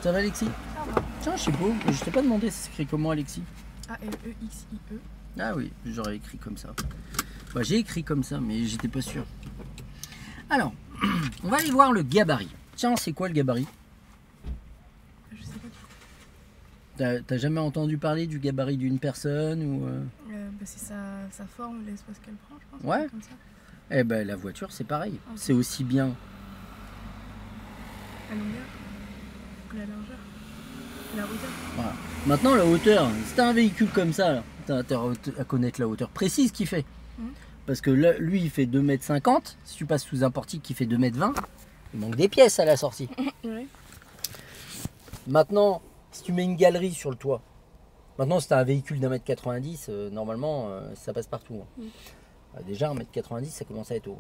Ça va Alexis? Ça va. Tiens, je sais pas, je t'ai pas demandé si c'est écrit comment Alexis. A-L-E-X-I-E. Ah oui, j'aurais écrit comme ça. Bah, j'ai écrit comme ça, mais j'étais pas sûr. Alors, on va aller voir le gabarit. Tiens, c'est quoi le gabarit? Je sais pas du tout. T'as jamais entendu parler du gabarit d'une personne ou C'est sa forme, l'espace qu'elle prend, je pense. Ouais. Comme ça. Eh ben la voiture c'est pareil. Ok. C'est aussi bien. La longueur, la largeur, la hauteur. Voilà. Maintenant la hauteur, si t'as un véhicule comme ça, t'as à connaître la hauteur précise qu'il fait. Parce que là, lui il fait 2,50 m. Si tu passes sous un portique qui fait 2,20 m, il manque des pièces à la sortie. Ouais. Maintenant, si tu mets une galerie sur le toit, maintenant si tu as un véhicule d'1,90 m, normalement ça passe partout. Déjà 1,90 m ça commence à être haut.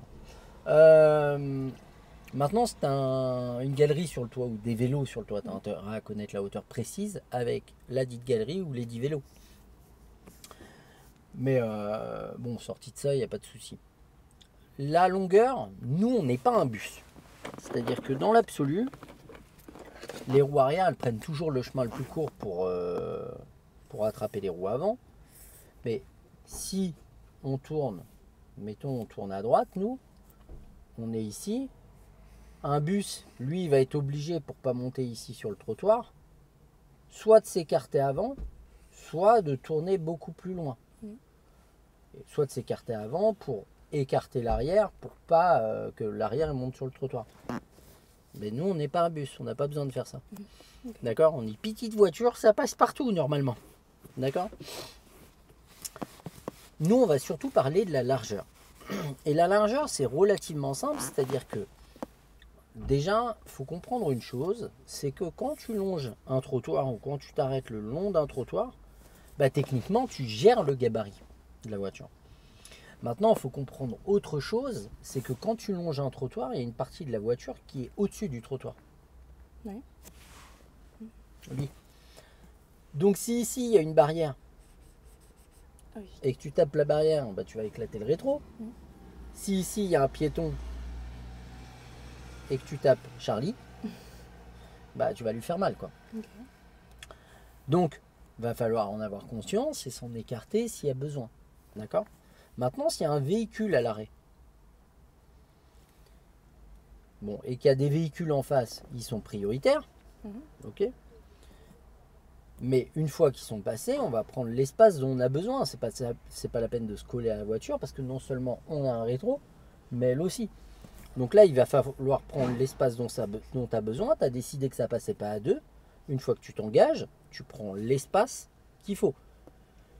Maintenant si tu as une galerie sur le toit ou des vélos sur le toit, tu as intérêt à connaître la hauteur précise avec la dite galerie ou les 10 vélos. Mais bon, sorti de ça, il n'y a pas de souci. La longueur, nous on n'est pas un bus. C'est-à-dire que dans l'absolu, les roues arrière, elles prennent toujours le chemin le plus court pour attraper les roues avant. Mais si on tourne, mettons on tourne à droite, nous, on est ici. Un bus, lui, il va être obligé, pour pas monter ici sur le trottoir, soit de s'écarter avant, soit de tourner beaucoup plus loin. Et soit de s'écarter avant pour écarter l'arrière, pour pas que l'arrière monte sur le trottoir. Mais nous, on n'est pas un bus, on n'a pas besoin de faire ça. Okay. D'accord? On est petite voiture, ça passe partout normalement. D'accord? Nous, on va surtout parler de la largeur. Et la largeur, c'est relativement simple, c'est-à-dire que déjà, il faut comprendre une chose, c'est que quand tu longes un trottoir ou quand tu t'arrêtes le long d'un trottoir, bah, techniquement, tu gères le gabarit de la voiture. Maintenant, il faut comprendre autre chose, c'est que quand tu longes un trottoir, il y a une partie de la voiture qui est au-dessus du trottoir. Ouais. Oui. Donc si ici, il y a une barrière, Oui. et que tu tapes la barrière, bah, tu vas éclater le rétro. Si ici, il y a un piéton, et que tu tapes Charlie, bah, tu vas lui faire mal, quoi. Okay. Donc, va falloir en avoir conscience et s'en écarter s'il y a besoin. D'accord? Maintenant, s'il y a un véhicule à l'arrêt, bon, et qu'il y a des véhicules en face, ils sont prioritaires. Ok? Mais une fois qu'ils sont passés, on va prendre l'espace dont on a besoin. C'est pas la peine de se coller à la voiture parce que non seulement on a un rétro, mais elle aussi. Donc là, il va falloir prendre l'espace dont tu as besoin. Tu as décidé que ça passait pas à deux. Une fois que tu t'engages, tu prends l'espace qu'il faut.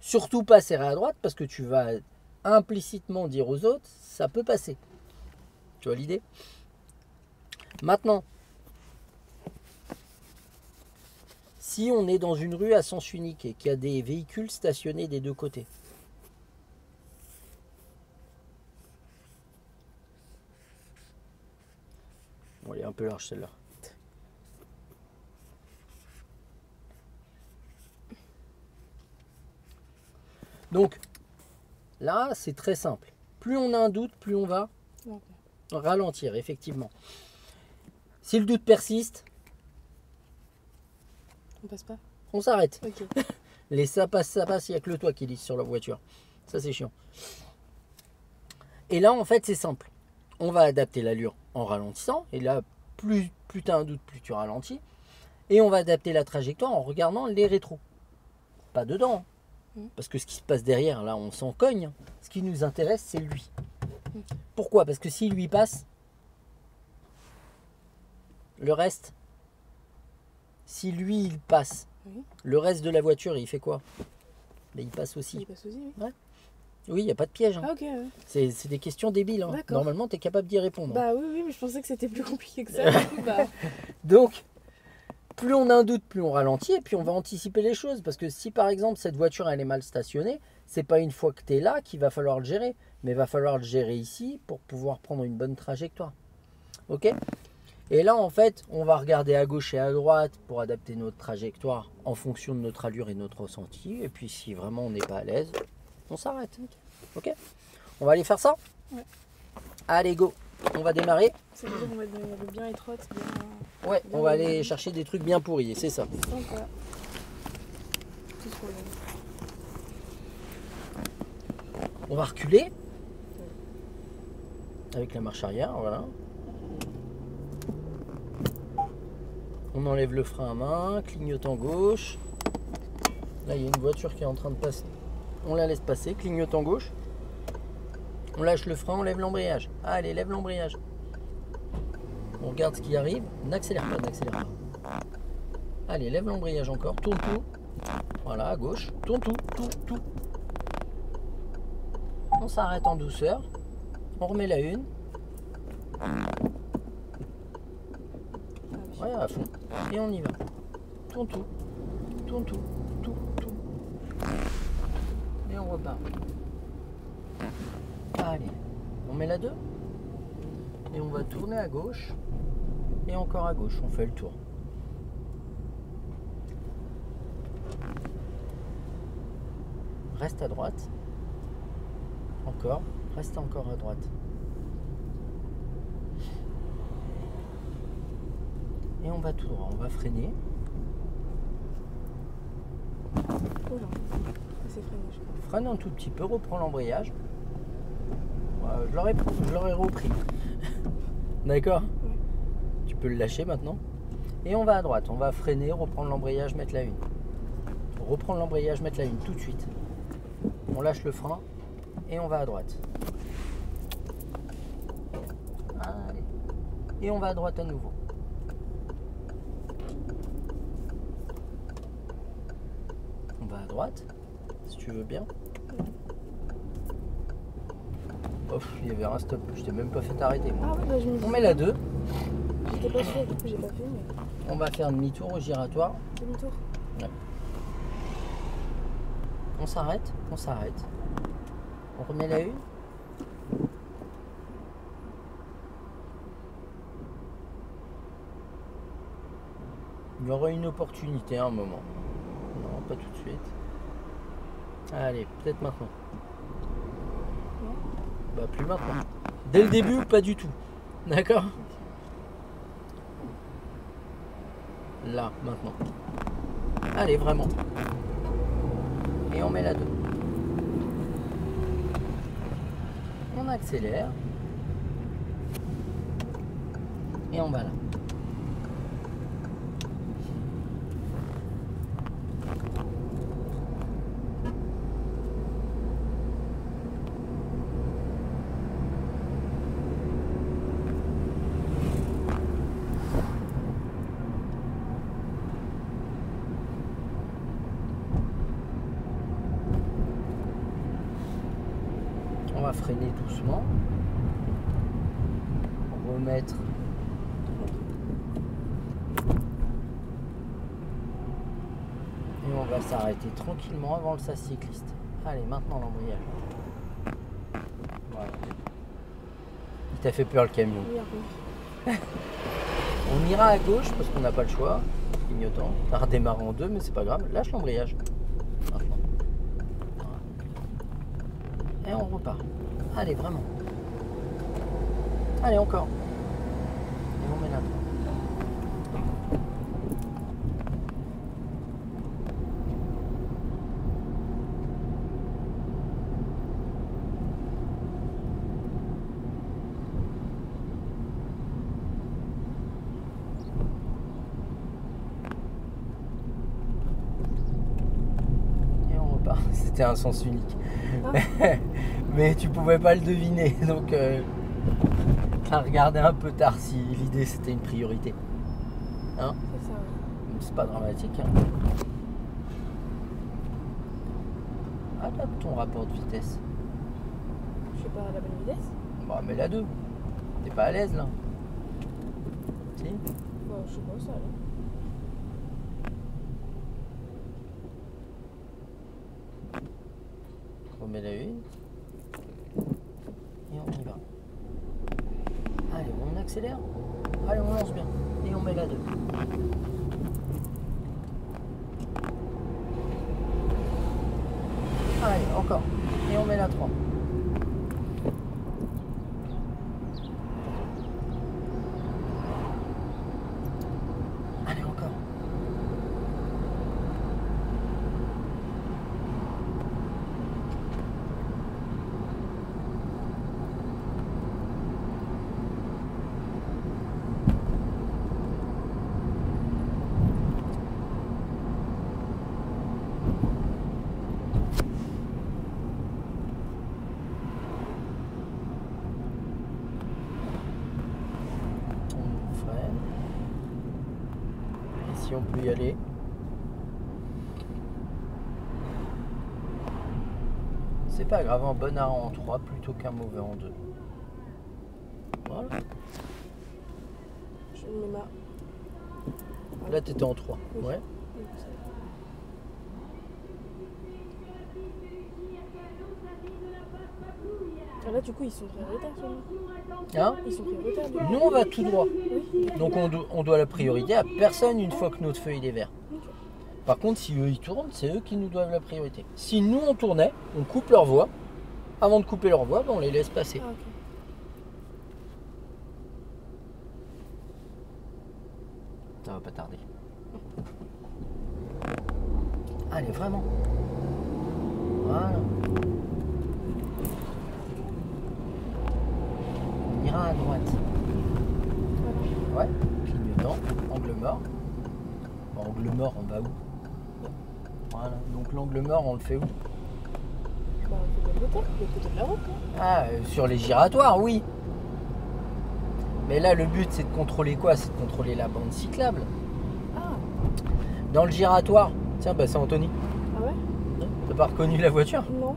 Surtout pas serrer à droite parce que tu vas implicitement dire aux autres, ça peut passer. Tu vois l'idée? Maintenant, si on est dans une rue à sens unique et qu'il y a des véhicules stationnés des deux côtés, bon, elle est un peu large celle-là. Donc, là, c'est très simple. Plus on a un doute, plus on va ralentir, effectivement. Si le doute persiste, On passe pas. on s'arrête. Ok. Les ça passe, il n'y a que le toit qui lisse sur la voiture. Ça, c'est chiant. Et là, en fait, c'est simple. On va adapter l'allure en ralentissant. Et là, plus tu as un doute, plus tu ralentis. Et on va adapter la trajectoire en regardant les rétros. Pas dedans. Parce que ce qui se passe derrière, là, on s'en cogne. Ce qui nous intéresse, c'est lui. Pourquoi? Parce que s'il lui passe, le reste, si lui, il passe, le reste de la voiture, il fait quoi? Mais il passe aussi. Il passe aussi, oui. Ouais. Oui, il n'y a pas de piège. Hein. Ah, ok, ouais. C'est des questions débiles. Hein. Normalement, tu es capable d'y répondre. Bah oui, mais je pensais que c'était plus compliqué que ça. Bah... Donc, plus on a un doute, plus on ralentit et puis on va anticiper les choses. Parce que si par exemple cette voiture elle est mal stationnée, c'est pas une fois que tu es là qu'il va falloir le gérer. Mais il va falloir le gérer ici pour pouvoir prendre une bonne trajectoire. Ok? Et là en fait, on va regarder à gauche et à droite pour adapter notre trajectoire en fonction de notre allure et notre ressenti. Et puis si vraiment on n'est pas à l'aise, on s'arrête. Ok? On va aller faire ça? Ouais. Allez, go! On va démarrer. C'est-à-dire qu'on va bien être bien... Ouais, on va aller chercher des trucs bien pourris, c'est ça. Sympa. C'est trop bien. On va reculer. Avec la marche arrière, voilà. On enlève le frein à main, clignotant gauche. Là, il y a une voiture qui est en train de passer. On la laisse passer, clignotant gauche. On lâche le frein, on lève l'embrayage. Allez, lève l'embrayage. On regarde ce qui arrive. N'accélère pas, n'accélère pas. Allez, lève l'embrayage encore. Tourne tout. Voilà, à gauche. Tourne tout, tout. On s'arrête en douceur. On remet la une. Ouais, à fond. Et on y va. Tourne tout. Tout. Et on repart. Allez. On met la 2. Et on va tourner à gauche. Et encore à gauche. On fait le tour. Reste à droite. Encore. Reste encore à droite. Et on va tout droit. On va freiner. Oula. C'est freiné, je crois. Freine un tout petit peu. Reprends l'embrayage. Je l'aurais repris. D'accord? Ouais. Tu peux le lâcher maintenant. Et on va à droite. On va freiner, reprendre l'embrayage, mettre la une. Reprendre l'embrayage, mettre la une tout de suite. On lâche le frein et on va à droite. Allez. Et on va à droite à nouveau. On va à droite, si tu veux bien. Oh, il y avait un stop, je t'ai même pas fait t'arrêter. Ah ouais, bah je me dis. On met la 2. J'étais pas sûre, du coup j'ai pas fait, mais. On va faire demi-tour au giratoire. Demi-tour. Ouais. On s'arrête. On remet la une. Il y aura une opportunité à un moment. Non, pas tout de suite. Allez, peut-être maintenant. Non. Bah plus maintenant. Dès le début, pas du tout. D'accord? Là, maintenant. Allez, vraiment. Et on met la 2. On accélère. Et on va là. On va freiner doucement. Remettre. Et on va s'arrêter tranquillement avant le sas cycliste. Allez, maintenant l'embrayage. Voilà. Il t'a fait peur le camion. Oui, un peu. On ira à gauche parce qu'on n'a pas le choix. Clignotant. T'as redémarré en 2, mais c'est pas grave. Lâche l'embrayage. Maintenant. Voilà. Et on repart. Allez, vraiment. Allez, encore. Et on met là. Et on repart. C'était un sens unique. Ah. Mais tu pouvais pas le deviner, donc t'as regardé un peu tard si l'idée c'était une priorité. Hein? C'est ça, ouais. C'est pas dramatique. Hein? Adapte ton rapport de vitesse. Je suis pas à la bonne vitesse. Bah mets la 2. T'es pas à l'aise là. Si? Bah, je sais pas, ça allait. On met la 1. Et on y va. Allez, on accélère. Allez, on lance bien. Et on met la 2. Allez, encore. Et on met la 3. peut y aller. C'est pas grave, un bon arrêt en 3 plutôt qu'un mauvais en 2. Voilà. Je me mets ma. Là, t'étais en 3. Oui. Ouais. Oui, ça va. Ah, là, du coup, ils sont prioritaires, ceux-là. Hein? Ils sont prioritaires, du coup. Nous, on va tout droit. Oui. Donc, on doit la priorité à personne une fois que notre feu il est vert. Ok. Par contre, si eux ils tournent, c'est eux qui nous doivent la priorité. Si nous on tournait, on coupe leur voie. Avant de couper leur voie, ben, on les laisse passer. Ah, ok. Ça va pas tarder. Allez, vraiment. Voilà. On ira à droite. Voilà. Ouais, clignotant, angle mort. Bon, angle mort, on va où? Voilà, donc l'angle mort, on le fait où? Bah, on fait de l'autre côté de la route, non? Ah, sur les giratoires, oui. Mais là, le but, c'est de contrôler quoi? C'est de contrôler la bande cyclable. Ah. Dans le giratoire, tiens, bah c'est Anthony. Ah ouais? T'as pas reconnu la voiture? Non.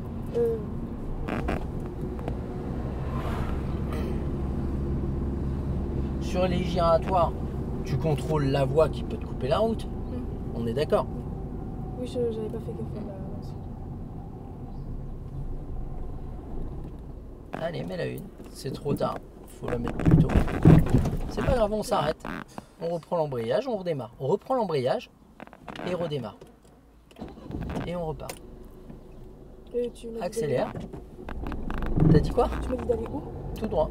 Sur les giratoires, tu contrôles la voie qui peut te couper la route. On est d'accord? Oui, j'avais pas fait gaffe à la. Allez, mets la une. C'est trop tard. Faut la mettre plus tôt. C'est pas grave, on s'arrête. On reprend l'embrayage, on redémarre. On reprend l'embrayage et redémarre. Et on repart. Tu m'as dit Accélère. T'as dit quoi? Tu m'as dit d'aller où? Tout droit.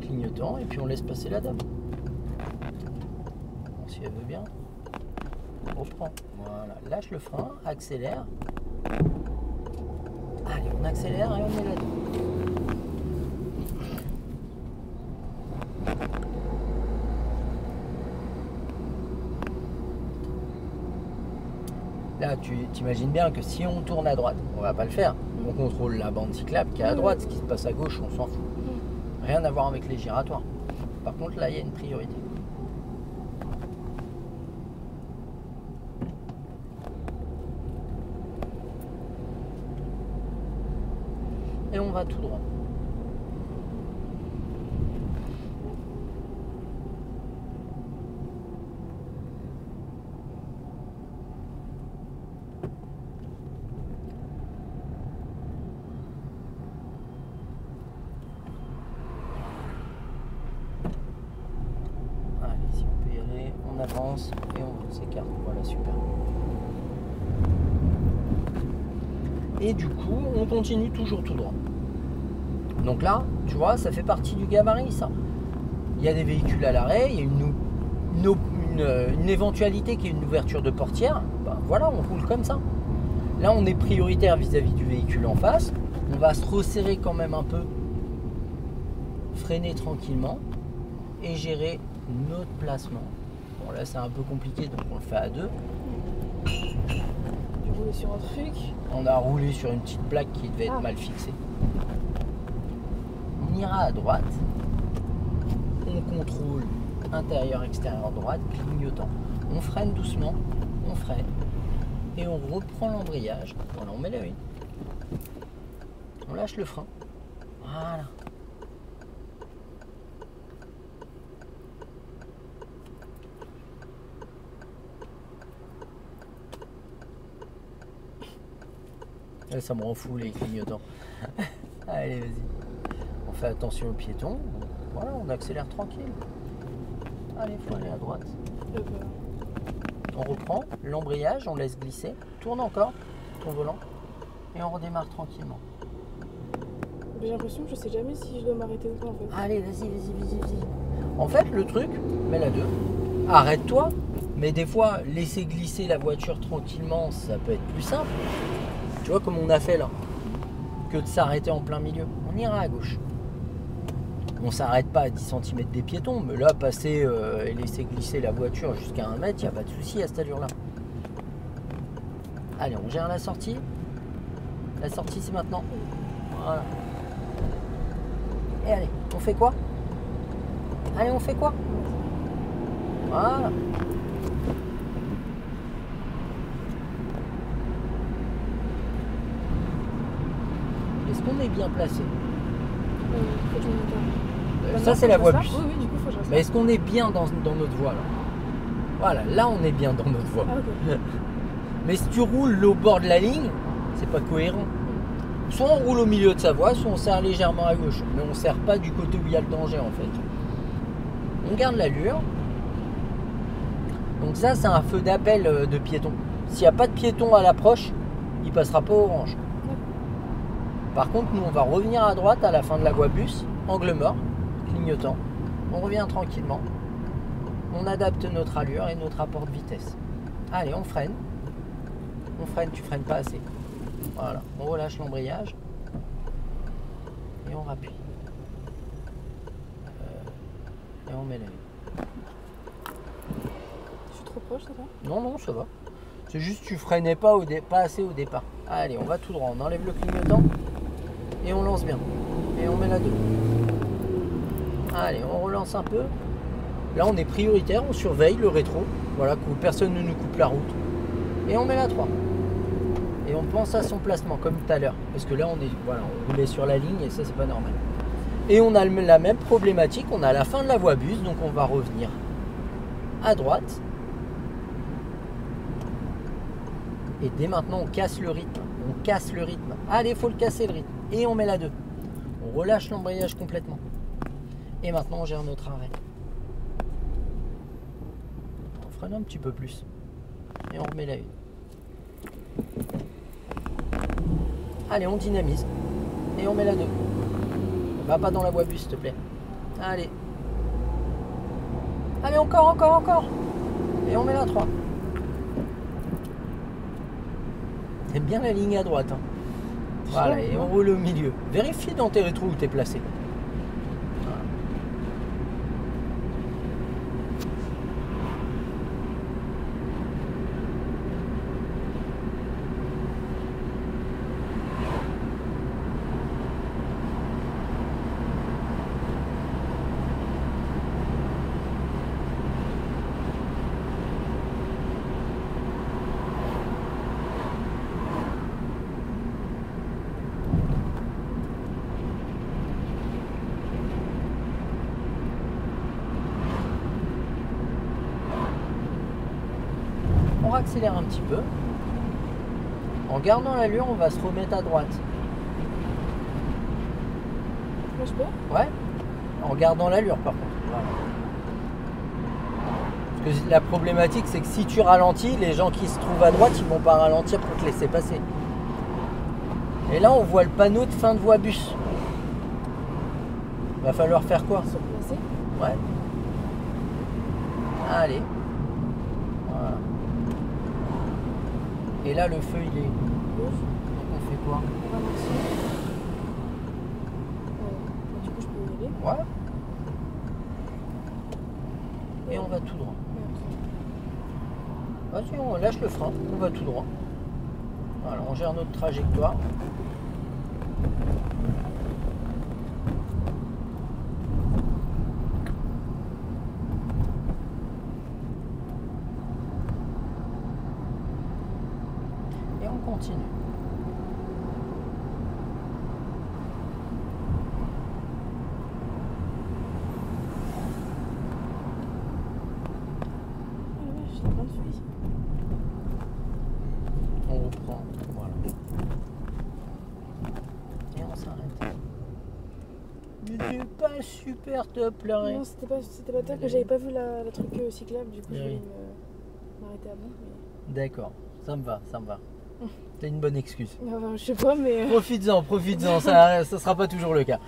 Clignotant et puis on laisse passer la dame. Bon, si elle veut bien. On reprend. Voilà. Lâche le frein, accélère. Allez, on accélère et on met la dame. Là, tu t'imagines bien que si on tourne à droite, on va pas le faire. On contrôle la bande cyclable qui est à droite, ce qui se passe à gauche, on s'en fout. Rien à voir avec les giratoires. Par contre, là, il y a une priorité. Et on va tout droit. Allez, si on peut y aller, on avance et on s'écarte. Voilà, super. Et du coup, on continue toujours tout droit. Donc là, tu vois, ça fait partie du gabarit, ça. Il y a des véhicules à l'arrêt, il y a une éventualité qui est une ouverture de portière. Ben voilà, on roule comme ça. Là, on est prioritaire vis-à-vis du véhicule en face. On va se resserrer quand même un peu, freiner tranquillement et gérer notre placement. Bon, là, c'est un peu compliqué, donc on le fait à deux. J'ai roulé sur un truc. On a roulé sur une petite plaque qui devait être Ah. mal fixée. On ira à droite. On contrôle intérieur, extérieur, droite, clignotant. On freine doucement, on freine. Et on reprend l'embrayage. Voilà, on met la une. On lâche le frein. Voilà. Là, ça me rend fou les clignotants. Allez, vas-y. On fait attention aux piétons. Voilà, on accélère tranquille. Allez, faut aller à droite. On reprend l'embrayage, on laisse glisser. Tourne encore ton volant. Et on redémarre tranquillement. J'ai l'impression que je sais jamais si je dois m'arrêter ou pas en fait. Allez, vas-y. En fait, le truc, mets la 2. Arrête-toi. Mais des fois, laisser glisser la voiture tranquillement, ça peut être plus simple. Tu vois, comme on a fait là. Que de s'arrêter en plein milieu. On ira à gauche. On s'arrête pas à 10 cm des piétons, mais là, passer et laisser glisser la voiture jusqu'à 1 mètre, il n'y a pas de souci à cette allure-là. Allez, on gère la sortie. La sortie, c'est maintenant. Voilà. Et allez, on fait quoi? Allez, on fait quoi? Voilà. on est bien placé? Pourquoi tu me montes Ça, c'est la voie bus. Oui, oui, du coup, faut que je reste Mais est-ce qu'on est bien dans notre voie là? Voilà, là on est bien dans notre voie. Ah, ok. Mais si tu roules au bord de la ligne, c'est pas cohérent. Soit on roule au milieu de sa voie, soit on serre légèrement à gauche. Mais on serre pas du côté où il y a le danger en fait. On garde l'allure. Donc ça, c'est un feu d'appel de piéton. S'il n'y a pas de piéton à l'approche, il passera pas orange. Par contre, nous on va revenir à droite à la fin de la voie bus, angle mort, clignotant. On revient tranquillement. On adapte notre allure et notre rapport de vitesse. Allez, on freine. On freine, tu freines pas assez. Voilà, on relâche l'embrayage. Et on rappuie. Et on met la vue. Je suis trop proche, c'est ça? Non, non, ça va. C'est juste que tu freinais pas, pas assez au départ. Allez, on va tout droit. On enlève le clignotant. Et on lance bien. Et on met la 2. Allez, on relance un peu. Là, on est prioritaire. On surveille le rétro. Voilà, que personne ne nous coupe la route. Et on met la 3. Et on pense à son placement, comme tout à l'heure. Parce que là, on roulait sur la ligne et ça, c'est pas normal. Et on a la même problématique. On a la fin de la voie bus. Donc, on va revenir à droite. Et dès maintenant, on casse le rythme. On casse le rythme. Allez, il faut le casser le rythme. Et on met la 2. On relâche l'embrayage complètement. Et maintenant, on gère notre arrêt. On freine un petit peu plus. Et on remet la 1. Allez, on dynamise. Et on met la 2. Va pas dans la voie bus, s'il te plaît. Allez. Allez, encore. Et on met la 3. T'aimes bien la ligne à droite. Hein. Voilà, et on roule au milieu. Vérifie dans tes rétros où t'es placé. Voilà. On accélère un petit peu. En gardant l'allure, on va se remettre à droite. Moi, je peux? Ouais. En gardant l'allure, par contre. Voilà. Parce que la problématique, c'est que si tu ralentis, les gens qui se trouvent à droite, ils vont pas ralentir pour te laisser passer. Et là, on voit le panneau de fin de voie bus. Va falloir faire quoi? Se placer? Ouais. Allez. Voilà. Et là, le feu, il est... Rouge. Donc on fait quoi? On va marcher. Du coup, je peux y aller. Ouais. Et on va tout droit. Vas-y, on lâche le frein, on va tout droit. Voilà, on gère notre trajectoire. Et on continue. On reprend, voilà. Et on s'arrête. Mais c'est pas super top là. Non, c'était pas top, mais j'avais pas vu le truc cyclable, du coup je voulais m'arrêter avant. Mais... D'accord, ça me va. C'est une bonne excuse. Enfin, je sais pas, mais. Profites-en, ça sera pas toujours le cas.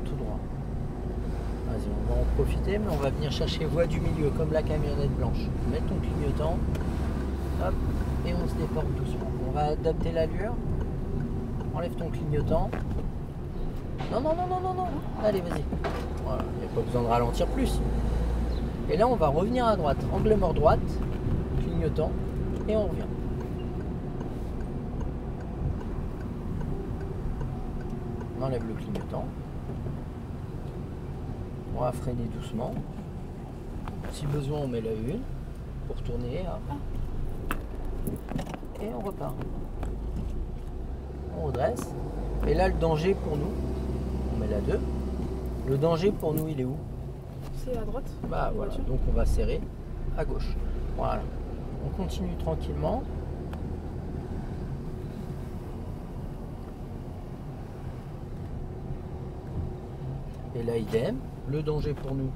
Tout droit. Vas-y, on va en profiter, mais on va venir chercher voie du milieu, comme la camionnette blanche. Mets ton clignotant, hop, et on se déporte doucement. On va adapter l'allure. Enlève ton clignotant. Non, non, non, non, non, non. Allez, vas-y. Voilà, il n'y a pas besoin de ralentir plus. Et là, on va revenir à droite. Angle mort droite, clignotant, et on revient. On enlève le clignotant. On va freiner doucement. Si besoin, on met la une pour tourner. Et on repart. On redresse. Et là, le danger pour nous, on met la 2. Le danger pour nous, il est où? C'est à droite. Bah voilà, donc on va serrer à gauche. Voilà. On continue tranquillement. Et là, idem. Le danger pour nous,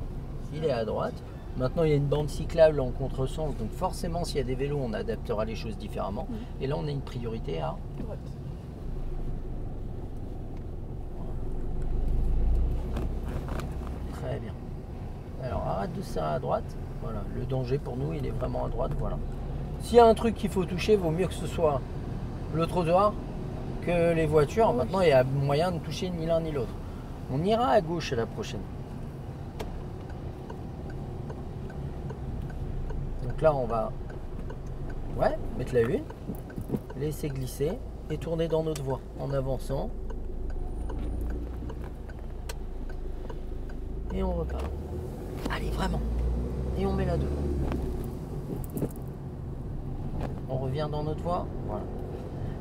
il est à droite. Maintenant, il y a une bande cyclable en contresens, donc forcément, s'il y a des vélos, on adaptera les choses différemment. Et là, on a une priorité à droite. Très bien. Alors, arrête de serrer à droite. Voilà, le danger pour nous, il est vraiment à droite. Voilà. S'il y a un truc qu'il faut toucher, vaut mieux que ce soit le trottoir que les voitures. Oui. Maintenant, il y a moyen de toucher ni l'un ni l'autre. On ira à gauche à la prochaine. Donc là, on va mettre la une, laisser glisser et tourner dans notre voie en avançant. Et on repart. Allez, vraiment. Et on met la 2. On revient dans notre voie. Voilà.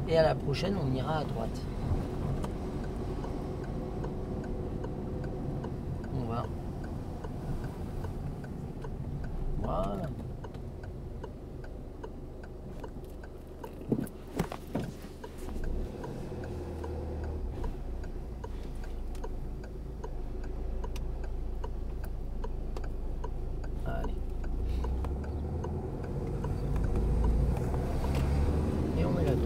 Et à la prochaine, on ira à droite. On va. Voilà. Allez. Et on met la 2.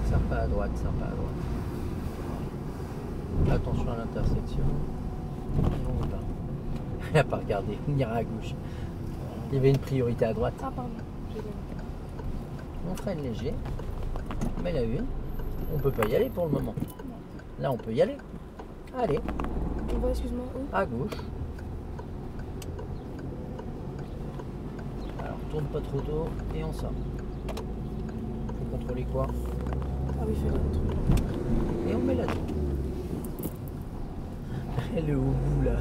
Serre pas à droite, serre pas à droite. Attention à l'intersection. Et on repart. Il n'a pas regardé, on ira à gauche. Il y avait une priorité à droite. Ah, pardon. On freine léger. On met la une. On peut pas y aller pour le moment. Là, on peut y aller. Allez, On va, excuse-moi, où? à gauche. Alors, tourne pas trop tôt et on sort. Faut contrôler quoi? Ah oui, fais le Et on met la 2. Elle est au bout là.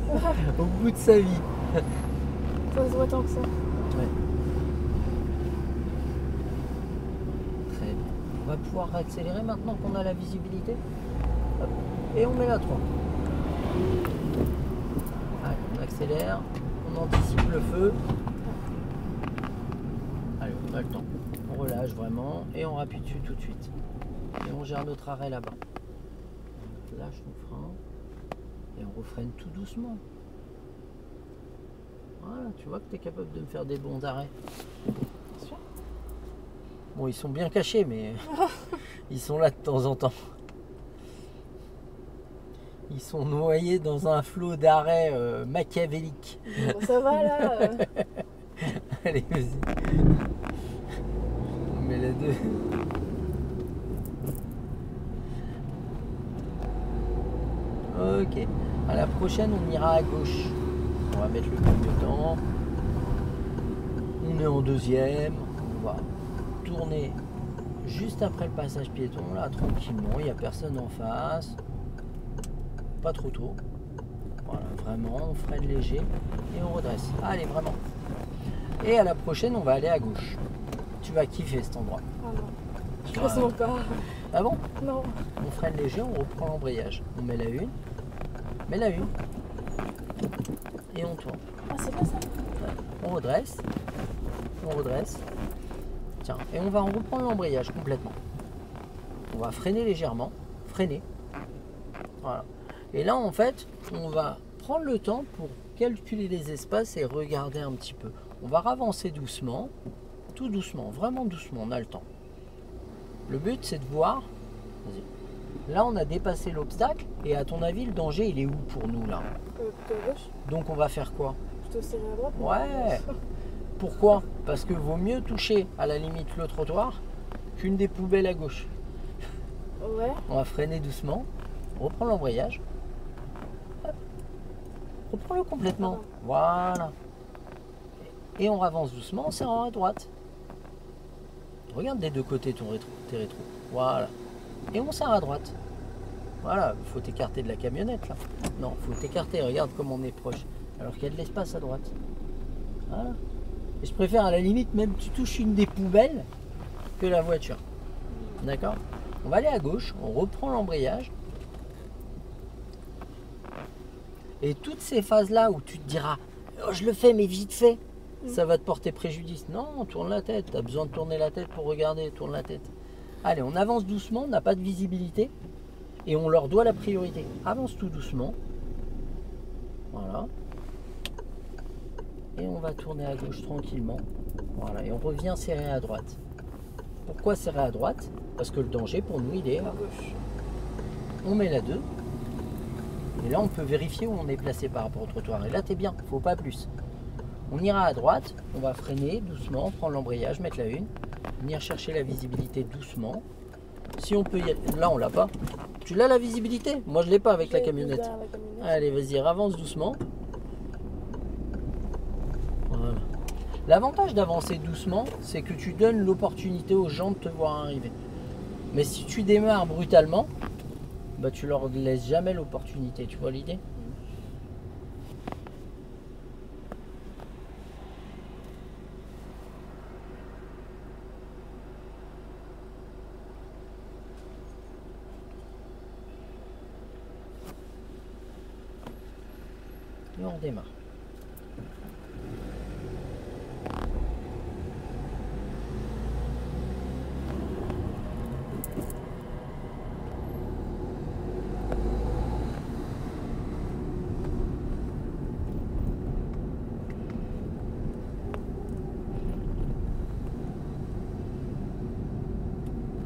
Au bout de sa vie. Ça se voit tant que ça. Ouais. Très bien. On va pouvoir accélérer maintenant qu'on a la visibilité. Hop. Et on met la 3. Allez, on accélère. On anticipe le feu. Allez, on a le temps. On relâche vraiment et on rappuie dessus tout de suite. Et on gère notre arrêt là-bas. On lâche nos freins. Et on refreine tout doucement. Voilà, tu vois que tu es capable de me faire des bons arrêts. Bien sûr. Bon, ils sont bien cachés, mais ils sont là de temps en temps. Ils sont noyés dans un flot d'arrêts machiavéliques. Bon, ça va là. Allez, vas-y. On met la 2. Ok. À la prochaine, on ira à gauche. On va mettre le clignotant. On est en deuxième. On va tourner juste après le passage piéton, là, tranquillement. Il n'y a personne en face. Pas trop tôt. Voilà, vraiment, on freine léger et on redresse. Allez, vraiment. Et à la prochaine, on va aller à gauche. Tu vas kiffer cet endroit. Ah non. Je ressens pas. Ah bon? Non. On freine léger, on reprend l'embrayage. On met la une. Met la une. Et on tourne. Ah, c'est pas ça. On redresse. On redresse. Tiens, et on va en reprendre l'embrayage complètement. On va freiner légèrement. Freiner. Voilà. Et là, en fait, on va prendre le temps pour calculer les espaces et regarder un petit peu. On va ravancer doucement. Tout doucement, vraiment doucement, on a le temps. Le but, c'est de voir. Vas-y. Là, on a dépassé l'obstacle. Et à ton avis, le danger, il est où pour nous, là? Plutôt à gauche. Donc, on va faire quoi? plutôt serré à droite. Ouais. Pourquoi? Parce que vaut mieux toucher à la limite le trottoir qu'une des poubelles à gauche. Ouais. On va freiner doucement, on reprend l'embrayage. Hop. Reprends-le complètement. Voilà. Et on avance doucement en serrant à droite. Regarde des deux côtés tes rétros. Voilà. Et on serre à droite. Voilà, il faut t'écarter de la camionnette là. Non, il faut t'écarter, regarde comme on est proche. Alors qu'il y a de l'espace à droite. Voilà. Et je préfère à la limite même tu touches une des poubelles que la voiture. D'accord? On va aller à gauche, on reprend l'embrayage. Et toutes ces phases-là où tu te diras oh, je le fais mais vite fait, ça va te porter préjudice. Non, tourne la tête, tu as besoin de tourner la tête pour regarder, tourne la tête. Allez, on avance doucement, on n'a pas de visibilité et on leur doit la priorité. Avance tout doucement. Voilà. Et on va tourner à gauche tranquillement. Voilà, et on revient serrer à droite. Pourquoi serrer à droite? Parce que le danger pour nous, il est à gauche. On met la 2. Et là, on peut vérifier où on est placé par rapport au trottoir. Et là, t'es bien, faut pas plus. On ira à droite, on va freiner doucement, prendre l'embrayage, mettre la 1. Venir chercher la visibilité doucement. Si on peut y aller... Là, on l'a pas. Tu l'as la visibilité? Moi, je l'ai pas avec la camionnette. Allez, vas-y, avance doucement. Voilà. L'avantage d'avancer doucement, c'est que tu donnes l'opportunité aux gens de te voir arriver. Mais si tu démarres brutalement, bah tu leur laisses jamais l'opportunité. Tu vois l'idée? Et on redémarre.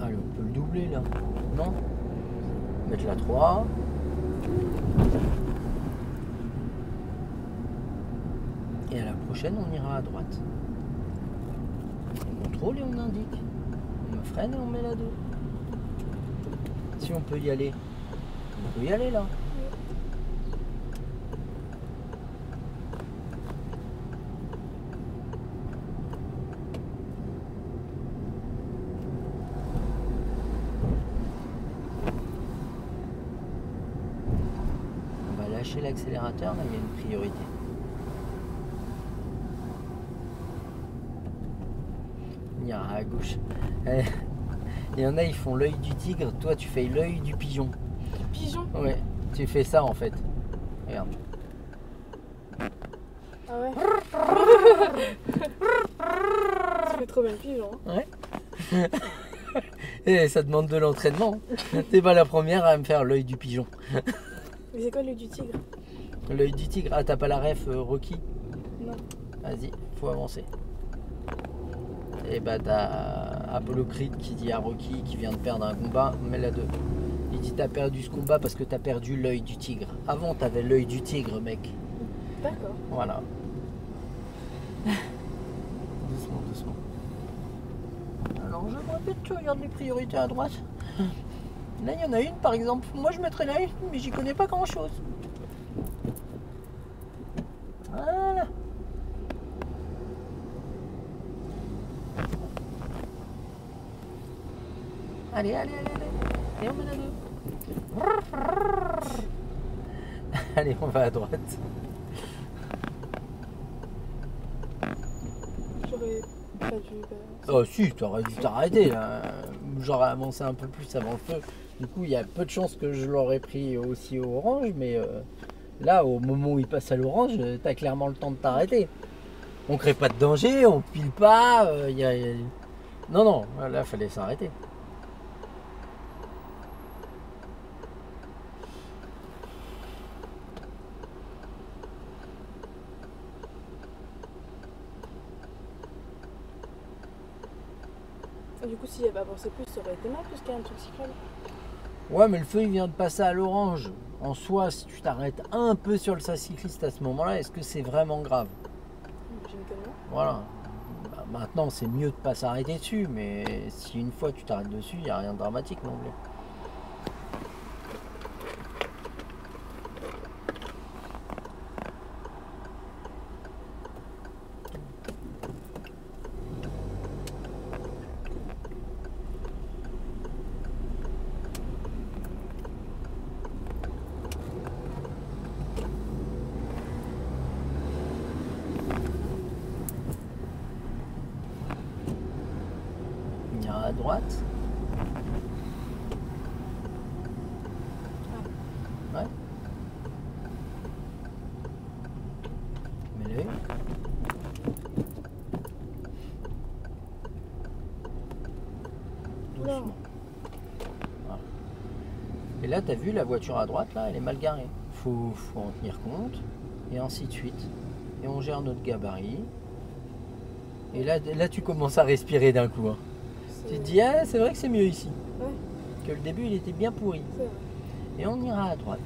Allez, on peut le doubler là. Non? Mettre la 3. Et à la prochaine, on ira à droite. On contrôle et on indique. On freine et on met la 2. Si on peut y aller, on peut y aller là. On va lâcher l'accélérateur, là il y a une priorité. On ira à gauche. Il y en a, ils font l'œil du tigre, toi tu fais l'œil du pigeon. Du pigeon? Ouais, tu fais ça en fait. Regarde. Ah ouais. Tu fais trop bien le pigeon. Hein. Ouais. Et ça demande de l'entraînement. T'es pas la première à me faire l'œil du pigeon. Mais c'est quoi l'œil du tigre? L'œil du tigre. Ah, t'as pas la ref Rocky? Non. Vas-y, faut avancer. Et bah t'as Apollo Creed qui dit à Rocky qui vient de perdre un combat, mets la 2. Il dit t'as perdu ce combat parce que t'as perdu l'œil du tigre. Avant t'avais l'œil du tigre, mec. D'accord. Voilà. Doucement, doucement. Alors je me répète, tu regardes les priorités à droite. Là il y en a une par exemple. Moi je mettrais la 1, mais j'y connais pas grand chose. Voilà. Allez, allez, allez, allez. Et on met la 2. Allez, on va à droite. J'aurais pas dû. Oh si, t'aurais dû t'arrêter là. J'aurais avancé un peu plus avant le feu. Du coup, il y a peu de chances que je l'aurais pris aussi au orange, mais là, au moment où il passe à l'orange, t'as clairement le temps de t'arrêter. On crée pas de danger, on pile pas. Non, non, là, fallait s'arrêter. Du coup, s'il n'y avait avancé plus, ça aurait été mal, puisqu'il y a un truc cyclable. Ouais, mais le feu, il vient de passer à l'orange. En soi, si tu t'arrêtes un peu sur le sas cycliste à ce moment-là, est-ce que c'est vraiment grave? J'imagine que non. Voilà. Bah, maintenant, c'est mieux de pas s'arrêter dessus, mais si une fois tu t'arrêtes dessus, il n'y a rien de dramatique non plus. À droite. Ouais. Mets-le. Doucement. Voilà. Et là, tu as vu la voiture à droite, là, elle est mal garée. Faut en tenir compte. Et ainsi de suite. Et on gère notre gabarit. Et là tu commences à respirer d'un coup. Hein. Tu te dis, ah, c'est vrai que c'est mieux ici. Ouais. Que le début, il était bien pourri. C'est vrai. Et on ira à droite.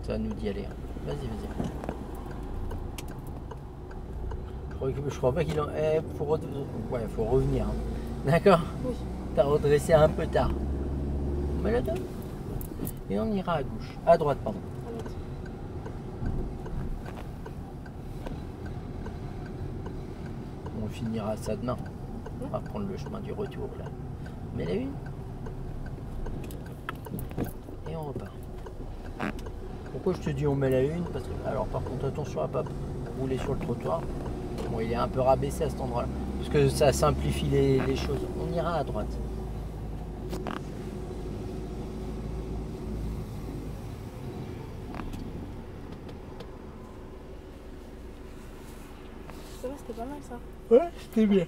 Ça nous d'y aller. Vas-y, vas-y. Je crois pas qu'il en... Ouais, faut revenir. Hein. D'accord. Oui. T'as redressé un peu tard. On met la deux. Et on ira à gauche. À droite, pardon. On finira ça demain. On va prendre le chemin du retour là. Mets la une. Et on repart. Pourquoi je te dis on met la une? Parce que, alors par contre attention à pas rouler sur le trottoir. Bon, il est un peu rabaissé à cet endroit là. Parce que ça simplifie les choses. On ira à droite. Ça va, c'était pas mal ça. Ouais, c'était bien.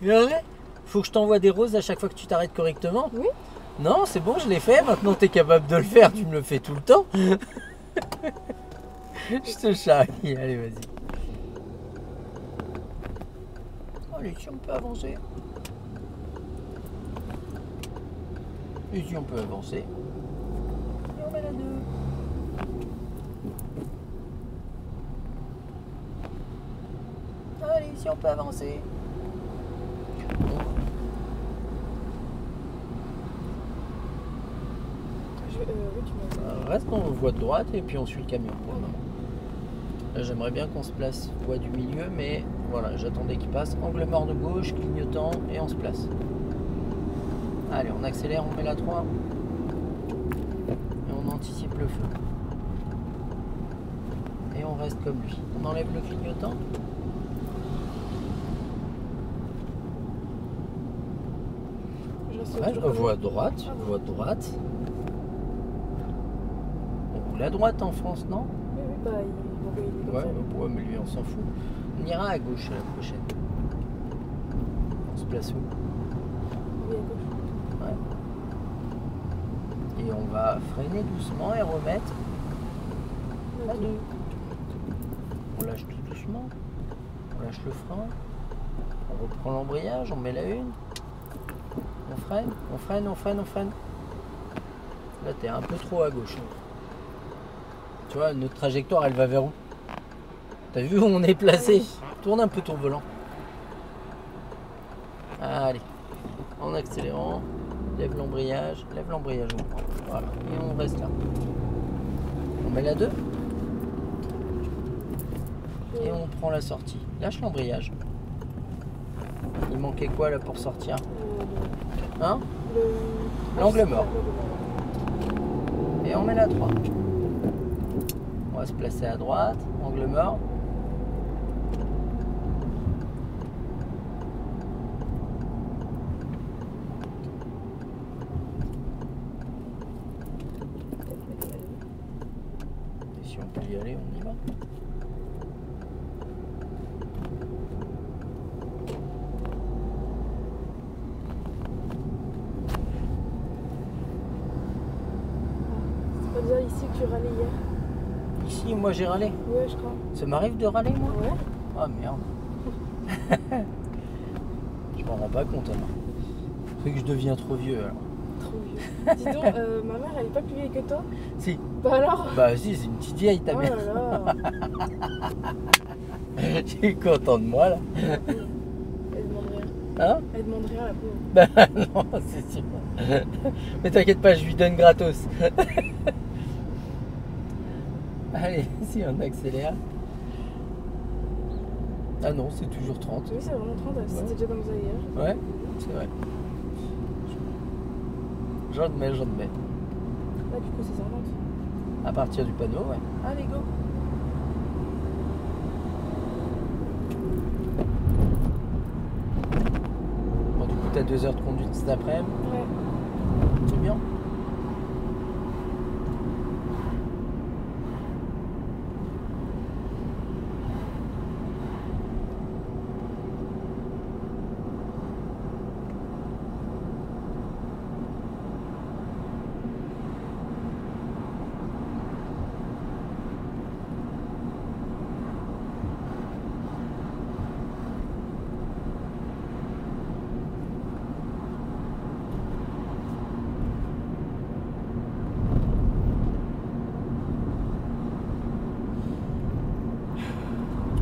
Et ouais, faut que je t'envoie des roses à chaque fois que tu t'arrêtes correctement. Oui. Non, c'est bon, je l'ai fait. Maintenant, tu es capable de le faire. Tu me le fais tout le temps. Je te charrie. Allez, vas-y. Allez, si on peut avancer. Et si on peut avancer. Et on met la 2. Allez, si on peut avancer. Oui, tu m'as... Reste en voie de droite et puis on suit le camion pour le moment. Là, j'aimerais bien qu'on se place voie du milieu, mais voilà, j'attendais qu'il passe. Angle mort de gauche, clignotant et on se place. Allez, on accélère, on met la 3. Et on anticipe le feu. Et on reste comme lui. On enlève le clignotant. Ouais, je revois à droite, voie droite. On roule à droite en France, non? Oui, oui, bah il est Ouais, comme ça. ouais, mais lui on s'en fout. On ira à gauche à la prochaine. On se place où? Oui, à gauche. Ouais. Et on va freiner doucement et remettre la 2. On lâche tout doucement. On lâche le frein. On reprend l'embrayage, on met la 1. On freine, on freine, on freine, on freine. Là t'es un peu trop à gauche. Tu vois, notre trajectoire elle va vers où? T'as vu où on est placé? Tourne un peu ton volant. Allez, en accélérant, lève l'embrayage, voilà, et on reste là. On met la 2 et on prend la sortie. Lâche l'embrayage. Il manquait quoi là pour sortir? Hein? L'angle mort. Et on met la 3. On va se placer à droite, angle mort. Et si on peut y aller, on y va. C'est pas déjà ici que tu râlais hier? aussi, moi j'ai râlé. Ouais, je crois. Ça m'arrive de râler, moi? Ouais. Ah merde. Je m'en rends pas compte alors. C'est que je deviens trop vieux alors. Trop vieux. Dis donc, ma mère, elle est pas plus vieille que toi? Si. Bah alors? Bah si, c'est une petite vieille ta Oh mère. là là. Je suis content de moi là. Elle demande rien. Hein? Elle demande rien, la pauvre. Bah non, c'est sûr. Mais t'inquiète pas, je lui donne gratos. Allez, si on accélère. Ah non, c'est toujours 30. Oui, c'est vraiment 30, c'était déjà dans mes ailleurs. Ouais, c'est vrai. J'admets. Là, du coup, c'est 50. À partir du panneau, ouais. Allez, go. Bon, du coup, t'as 2 heures de conduite cet après-midi. Ouais. C'est bien.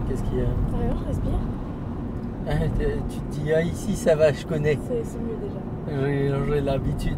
Qu'est-ce qu'il y a? Rien, respire. Tu te dis, ah, ici ça va, je connais. C'est mieux déjà. J'ai l'habitude.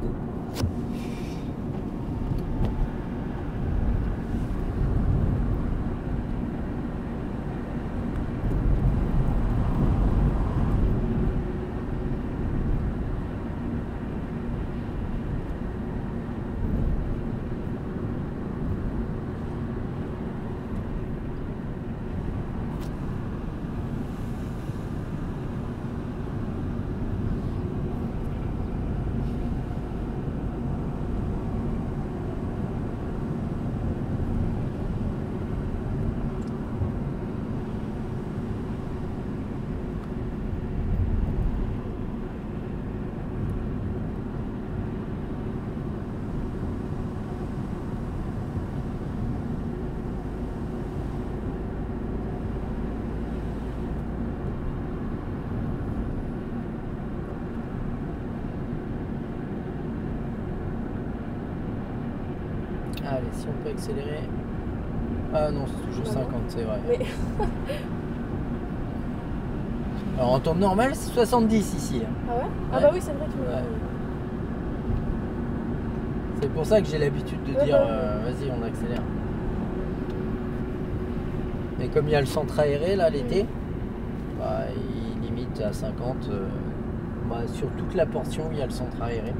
Allez, si on peut accélérer. Ah non, c'est toujours 50, c'est vrai. Mais... Alors en temps normal, c'est 70 ici. Ah ouais? Ah Ouais. bah oui, c'est vrai, tu me Ouais. C'est pour ça que j'ai l'habitude de Ouais, dire bah vas-y, on accélère. Mais comme il y a le centre aéré là l'été, bah, il limite à 50 bah, sur toute la portion où il y a le centre aéré.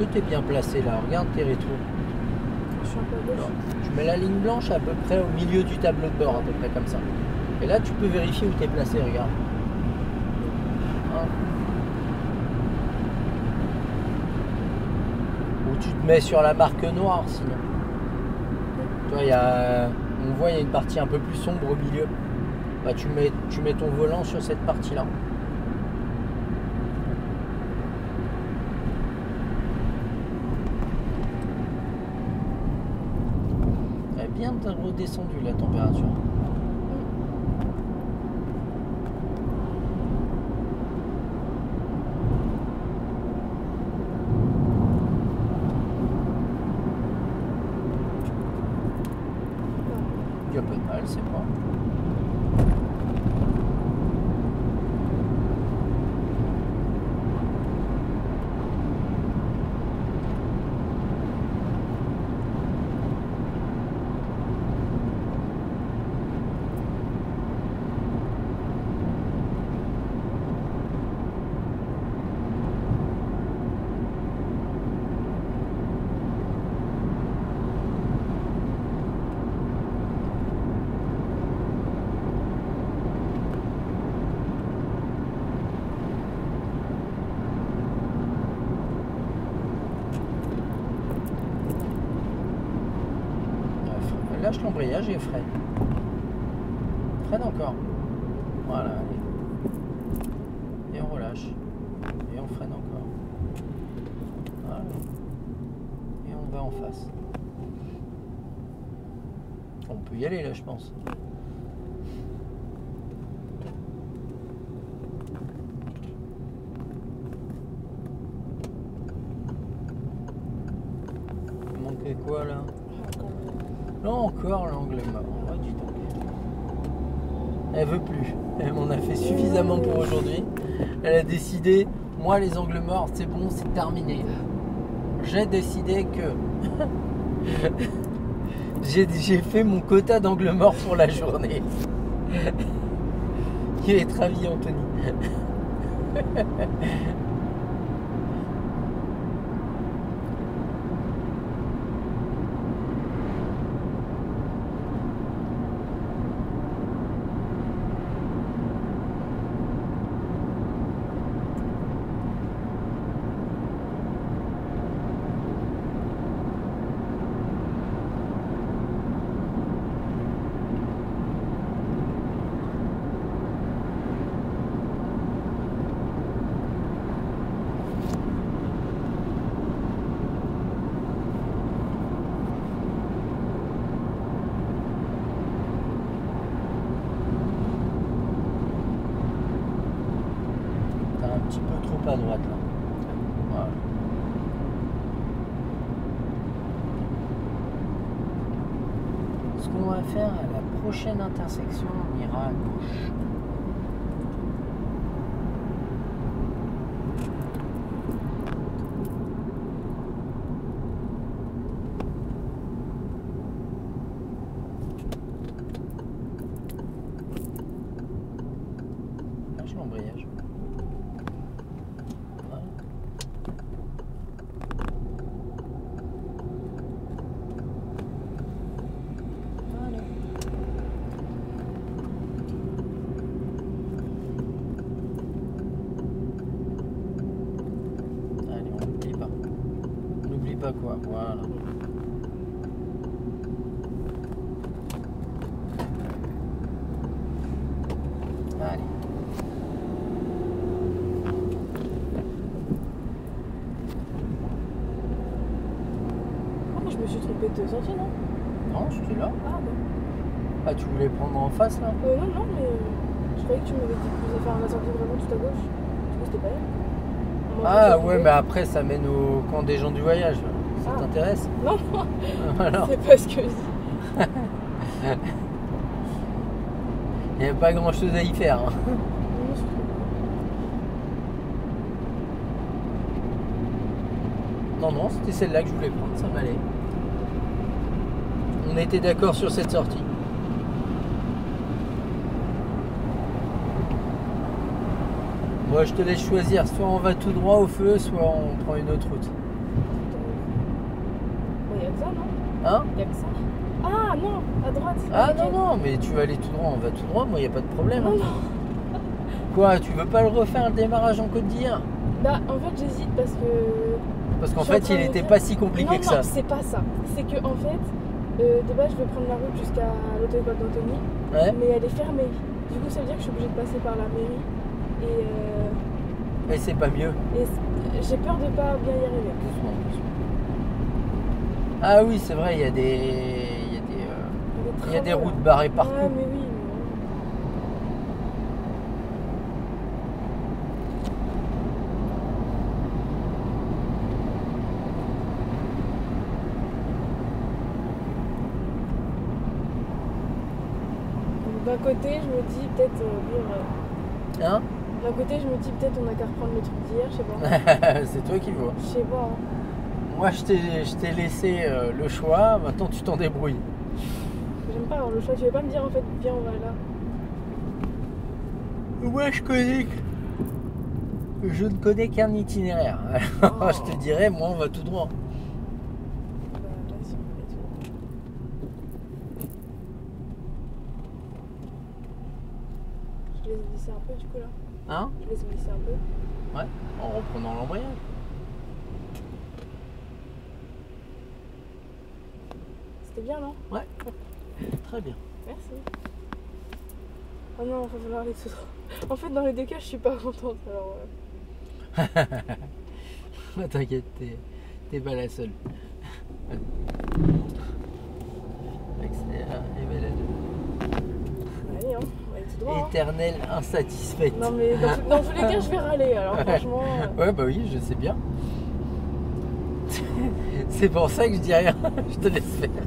Est-ce que tu es bien placé là? Regarde tes rétros. Je suis un peu à gauche. Tu mets la ligne blanche à peu près au milieu du tableau de bord, à peu près comme ça. Et là, tu peux vérifier où tu es placé, regarde. Hein? Ou tu te mets sur la marque noire, sinon. Tu vois, on voit, il y a une partie un peu plus sombre au milieu. Bah, tu mets ton volant sur cette partie-là. Elle est bien redescendue la température. Il n'y a pas de mal, c'est pas. lâche l'embrayage et freine. Freine encore. Voilà, allez. Et on relâche. Et on freine encore. Voilà. Et on va en face. On peut y aller là, je pense. Il manquait quoi là? Là encore l'angle mort. Ouais, dis donc. Elle veut plus. Elle m'en a fait suffisamment pour aujourd'hui. Elle a décidé, moi les angles morts, c'est bon, c'est terminé. J'ai décidé que j'ai fait mon quota d'angles morts pour la journée. Il est ravi, Anthony. À droite là. Voilà. Ce qu'on va faire à la prochaine intersection, on ira à gauche. Lâche l'embrayage. Pas quoi, voilà. Allez. Ah, mais je me suis trompée de sentier, non? Non, j'étais là. Ah bon. Ah, tu voulais prendre en face là? Non, non, mais je croyais que tu m'avais dit que vous allez faire un incendie vraiment tout à gauche. Du coup, c'était pas elle. Ah ouais, mais après ça mène au camp des gens du voyage. Ça t'intéresse? Non, non. Alors. C'est pas ce que je dis. Il n'y a pas grand chose à y faire. Hein. Non, non, c'était celle-là que je voulais prendre, ça m'allait. On était d'accord sur cette sortie. Moi, je te laisse choisir. Soit on va tout droit au feu, soit on prend une autre route. Il y a que ça, non? Hein? Il y a que ça. Ah non, à droite. Ah non, non, mais tu vas aller tout droit, on va tout droit, moi, il n'y a pas de problème. Non, Hein. non. Quoi, tu veux pas le refaire le démarrage en Côte d'Ivoire? Bah, en fait, j'hésite parce que... Parce qu'en fait, il n'était pas si compliqué que ça. Non, c'est pas ça. C'est que, en fait, de base, je vais prendre la route jusqu'à l'auto-école d'Anthony. Ouais. Mais elle est fermée. Du coup, ça veut dire que je suis obligée de passer par la mairie. Et c'est pas mieux. Et j'ai peur de pas bien y arriver. Doucement, doucement. Ah oui, c'est vrai, il y a des routes barrées partout. Ah, mais oui. D'un côté, je me dis peut-être Hein? D'un côté, je me dis peut-être on a qu'à reprendre le truc d'hier, je sais pas. C'est toi qui vois. Je sais pas. Hein. Moi, je t'ai laissé le choix, maintenant tu t'en débrouilles. J'aime pas avoir le choix, tu veux pas me dire en fait, viens, on va là. Moi, je ne connais qu'un itinéraire. Alors, je te dirais, moi, on va tout droit. Bah, vas-y, on va tout. Je laisse glisser un peu du coup là. Hein? Je laisse glisser un peu. Ouais, en reprenant l'embrayage. C'était bien, non? Ouais. très bien. Merci. Oh non, faut falloir aller tout droit. En fait, dans les deux cas, je suis pas contente. Alors, T'inquiète, t'es pas la seule. Accélère et va la deux. allez, hein, on va aller tout droit. Hein. Éternelle insatisfaite. Non, mais dans tous les cas, je vais râler. Alors, franchement. Ouais, bah oui, je sais bien. C'est pour ça que je dis rien. Je te laisse faire. Ça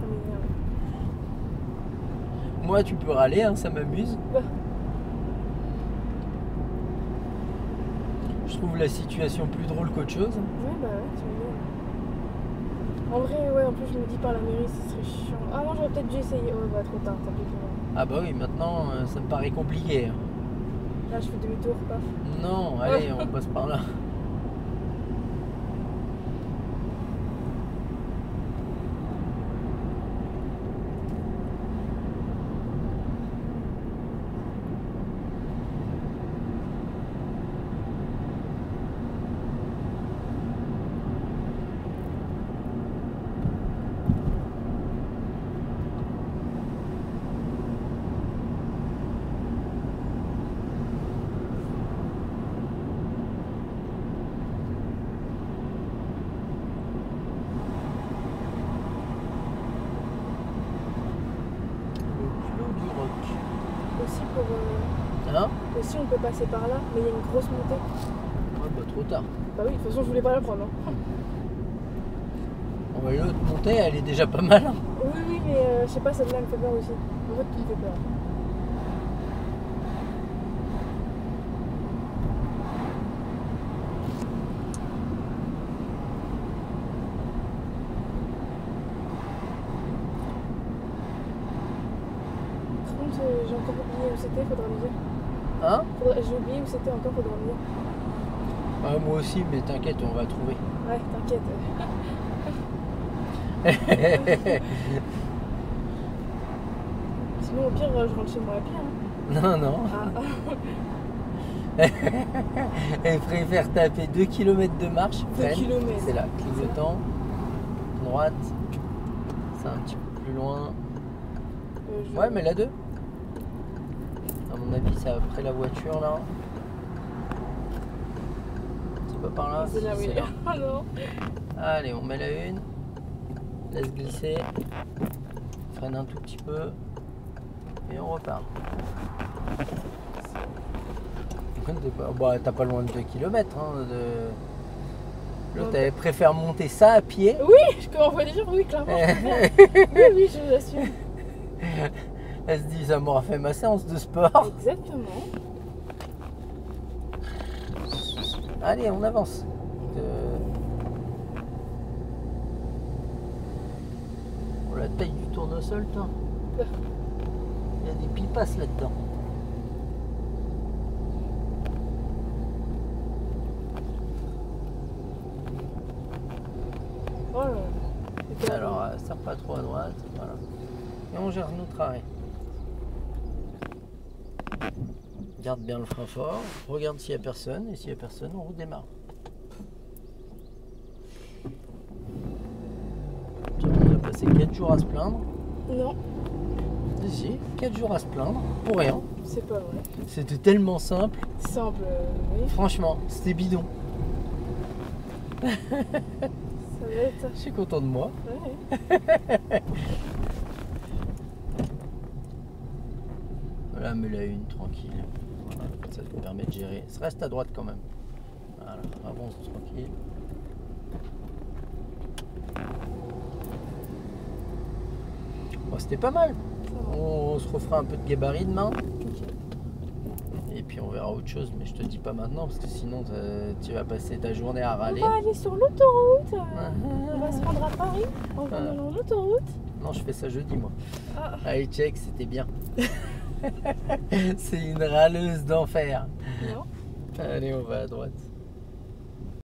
m'énerve. Moi, tu peux râler, hein, ça m'amuse. Bah. Je trouve la situation plus drôle qu'autre chose. Ouais, bah ouais, tu m'énerves. En vrai, ouais, en plus, je me dis par la mairie, ce serait chiant. Ah non, j'aurais peut-être dû essayer. Ouais, bah trop tard, tant pis pour moi. Ah bah oui, maintenant, ça me paraît compliqué. Hein. Là, je fais demi-tour, paf. Non, allez, on passe par là. Aussi, pour, Hein? aussi, on peut passer par là, mais il y a une grosse montée. Ouais, bah trop tard. Bah oui, de toute façon, je voulais pas la prendre. Hein. Bon, bah, l'autre montée, elle est déjà pas mal. Hein. Oui, oui, mais je sais pas, celle-là, elle me fait peur aussi. En fait, tout me fait peur. Par contre, j'ai encore oublié où c'était, faudra me dire. Hein? J'ai oublié où c'était encore, faudra me dire. Ah, moi aussi, mais t'inquiète, on va trouver. Ouais, t'inquiète. Sinon, au pire, je rentre chez moi à pied. Hein. Non, non. Ah, Elle préfère taper 2 km de marche. 2 freine. kilomètres. C'est là, clignotant. Droite. C'est un petit peu plus loin. Ouais, mais la 2. À mon avis, c'est après la voiture là. C'est pas par là. C'est là, Si, oui. c'est là. Ah non. Allez, on met la 1. Laisse glisser. Freine un tout petit peu. Et on repart. Bah, t'as pas loin de 2 km. Hein, L'autre, elle préfère monter ça à pied. Oui, je en voiture, oui, clairement. Oui, oui, je l'assume. Elle se dit, ça m'aura fait ma séance de sport. Exactement. Allez, on avance. Oh, la taille du tournesol, toi. Il y a des pipasses là-dedans. Oh là là. Alors, serre pas trop à droite. Voilà. Et on gère notre arrêt. Garde bien le frein fort. Regarde s'il n'y a personne. Et s'il n'y a personne, on redémarre. On a passé 4 jours à se plaindre. Non, Si, 4 jours à se plaindre. Pour rien. c'est pas vrai. C'était tellement simple. Simple, oui. Franchement, c'était bidon. Ça va être. Je suis content de moi. Ouais. Voilà, mais la 1, tranquille. Voilà, ça te permet de gérer. Ça reste à droite quand même. Voilà, avance tranquille. Bon, c'était pas mal. Ça va. On se refera un peu de gabarit demain. Ok. Et puis on verra autre chose. Mais je te dis pas maintenant parce que sinon tu vas passer ta journée à râler. On va aller sur l'autoroute. On va se rendre à Paris en venant dans l'autoroute. Non, je fais ça jeudi moi. Ah. Allez, check, c'était bien. C'est une râleuse d'enfer. Non. Allez, on va à droite.